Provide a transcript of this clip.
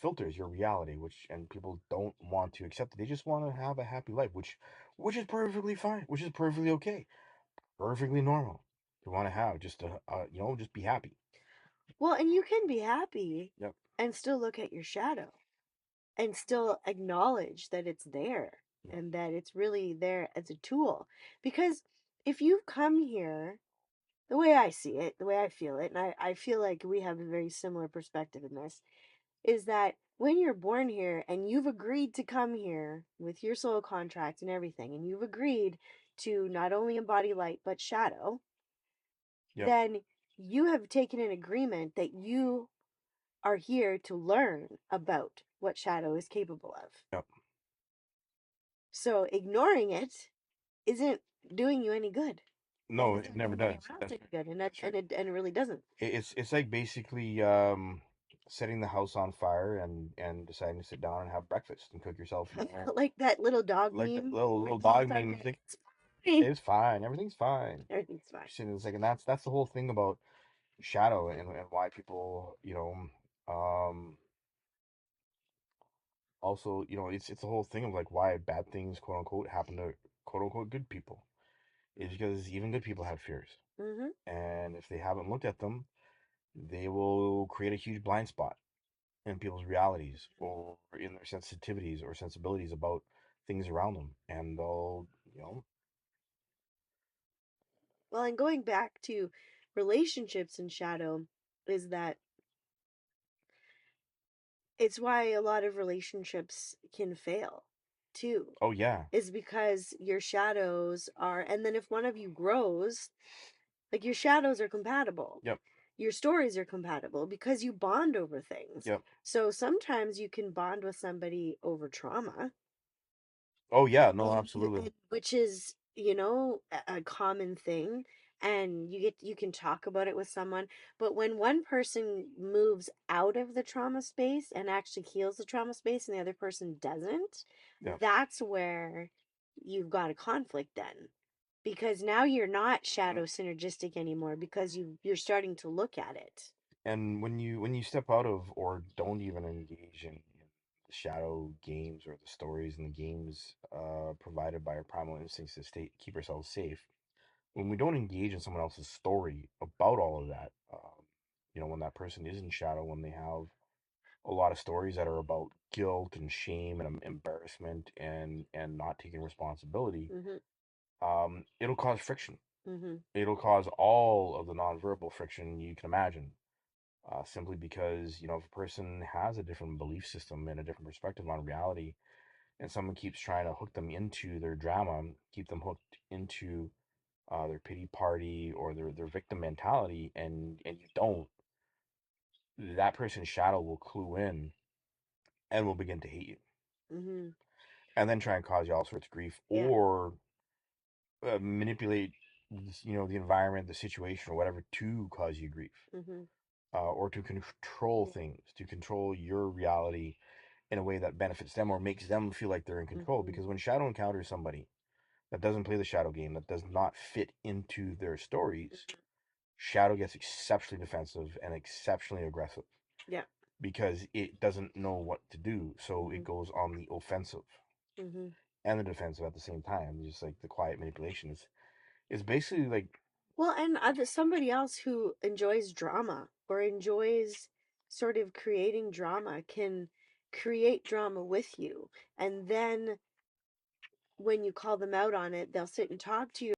filters your reality, and people don't want to accept it. They just want to have a happy life, which is perfectly fine, which is perfectly okay, perfectly normal. You want to have just just be happy. Well, and you can be happy Yep. and still look at your shadow and still acknowledge that it's there Yep. and that it's really there as a tool. Because if you've come here, the way I see it, the way I feel it, and I feel like we have a very similar perspective in this, is that when you're born here and you've agreed to come here with your soul contract and everything, and you've agreed to not only embody light but shadow, Yep. then you have taken an agreement that you are here to learn about what shadow is capable of. Yep. So ignoring it isn't doing you any good. No, It's it not never doing does. anyone else That's any good, and that that's right. and it really doesn't. It's like basically setting the house on fire and deciding to sit down and have breakfast and cook yourself, Like that little dog like that meme where little it's just dog like meme. You think it's fine. it's fine, everything's fine. Everything's fine. Sitting it's like, and that's the whole thing about shadow and why people, also, it's the whole thing of like why bad things, quote unquote, happen to quote unquote good people. Is because even good people have fears. Mm-hmm. And if they haven't looked at them, they will create a huge blind spot in people's realities or in their sensitivities or sensibilities about things around them. And they'll, Well, and going back to relationships in shadow is that it's why a lot of relationships can fail too. oh, yeah, Is because your shadows are, and then if one of you grows, like your shadows are compatible. yep, Your stories are compatible because you bond over things. yep. So sometimes you can bond with somebody over trauma, Oh, yeah, no, absolutely. which is, a common thing. And you can talk about it with someone. But when one person moves out of the trauma space and actually heals the trauma space and the other person doesn't, Yep. that's where you've got a conflict then. Because now you're not shadow synergistic anymore because you're starting to look at it. And when you step out of or don't even engage in the shadow games or the stories and the games provided by our primal instincts to keep ourselves safe, when we don't engage in someone else's story about all of that, when that person is in shadow, when they have a lot of stories that are about guilt and shame and embarrassment and not taking responsibility, Mhm. it'll cause friction. Mhm. It'll cause all of the nonverbal friction you can imagine. Simply because if a person has a different belief system and a different perspective on reality, and someone keeps trying to hook them into their drama, keep them hooked into their pity party or their victim mentality, and you don't, that person's shadow will clue in and will begin to hate you, Mhm. and then try and cause you all sorts of grief Yeah. or manipulate, the environment, the situation, or whatever to cause you grief, Mhm. or to control things, to control your reality in a way that benefits them or makes them feel like they're in control. Mhm. Because when Shadow encounters somebody that doesn't play the Shadow game, that does not fit into their stories, Shadow gets exceptionally defensive and exceptionally aggressive Yeah. because it doesn't know what to do. So it Mhm. goes on the offensive Mhm. and the defensive at the same time. Just like the quiet manipulation is basically like, Well, and somebody else who enjoys drama or enjoys sort of creating drama can create drama with you. And then when you call them out on it, they'll sit and talk to you